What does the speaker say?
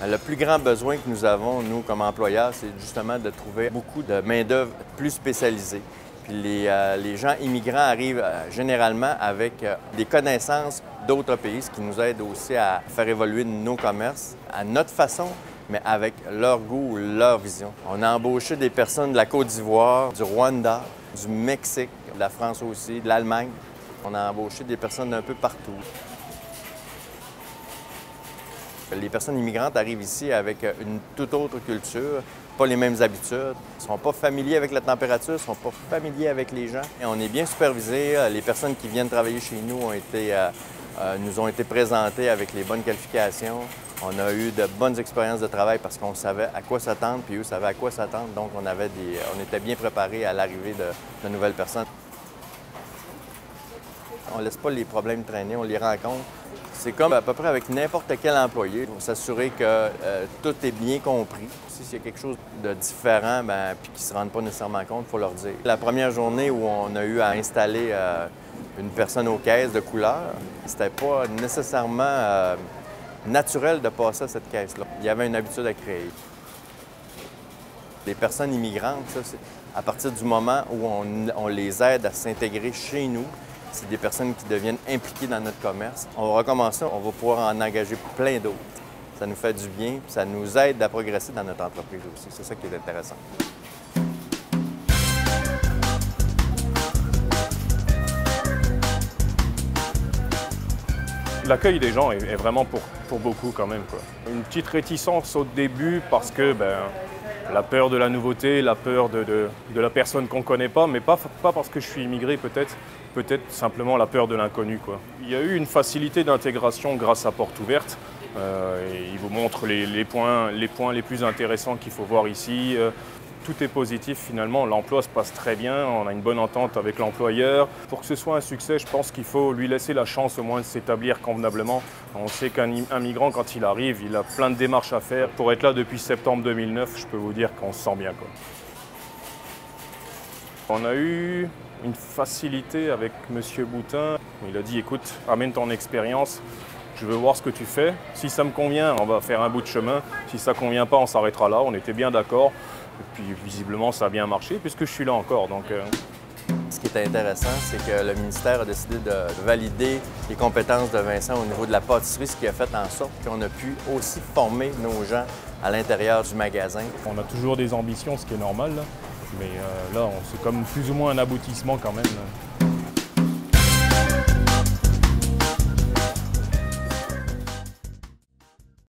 Le plus grand besoin que nous avons, nous, comme employeurs, c'est justement de trouver beaucoup de main-d'œuvre plus spécialisée. Puis les gens immigrants arrivent généralement avec des connaissances d'autres pays, ce qui nous aide aussi à faire évoluer nos commerces à notre façon, mais avec leur goût, leur vision. On a embauché des personnes de la Côte d'Ivoire, du Rwanda, du Mexique, de la France aussi, de l'Allemagne. On a embauché des personnes d'un peu partout. Les personnes immigrantes arrivent ici avec une toute autre culture, pas les mêmes habitudes, ils ne sont pas familiers avec la température, ils ne sont pas familiers avec les gens. Et on est bien supervisés. Les personnes qui viennent travailler chez nous nous ont été présentées avec les bonnes qualifications. On a eu de bonnes expériences de travail parce qu'on savait à quoi s'attendre, puis eux savaient à quoi s'attendre. Donc, on était bien préparés à l'arrivée de nouvelles personnes. On ne laisse pas les problèmes traîner, on les rencontre. C'est comme à peu près avec n'importe quel employé. Il faut s'assurer que tout est bien compris. S'il y a quelque chose de différent puis qu'ils ne se rendent pas nécessairement compte, il faut leur dire. La première journée où on a eu à installer une personne aux caisses de couleur, c'était pas nécessairement naturel de passer à cette caisse-là. Il y avait une habitude à créer. Les personnes immigrantes, ça, c'est à partir du moment où on les aide à s'intégrer chez nous, c'est des personnes qui deviennent impliquées dans notre commerce. On va recommencer, on va pouvoir en engager plein d'autres. Ça nous fait du bien, puis ça nous aide à progresser dans notre entreprise aussi. C'est ça qui est intéressant. L'accueil des gens est vraiment pour beaucoup quand même, quoi. Une petite réticence au début parce que la peur de la nouveauté, la peur de la personne qu'on ne connaît pas, mais pas parce que je suis immigré peut-être simplement la peur de l'inconnu, quoi. Il y a eu une facilité d'intégration grâce à Porte Ouverte. Il vous montre les points les plus intéressants qu'il faut voir ici. Tout est positif finalement, l'emploi se passe très bien, on a une bonne entente avec l'employeur. Pour que ce soit un succès, je pense qu'il faut lui laisser la chance au moins de s'établir convenablement. On sait qu'un migrant, quand il arrive, il a plein de démarches à faire. Pour être là depuis septembre 2009, je peux vous dire qu'on se sent bien, quoi. On a eu une facilité avec M. Boutin. Il a dit, écoute, amène ton expérience. Je veux voir ce que tu fais. Si ça me convient, on va faire un bout de chemin. Si ça ne convient pas, on s'arrêtera là. On était bien d'accord. Et puis visiblement, ça a bien marché puisque je suis là encore. Donc, Ce qui est intéressant, c'est que le ministère a décidé de valider les compétences de Vincent au niveau de la pâtisserie, ce qui a fait en sorte qu'on a pu aussi former nos gens à l'intérieur du magasin. On a toujours des ambitions, ce qui est normal. Là. Mais là, c'est comme plus ou moins un aboutissement quand même. Là.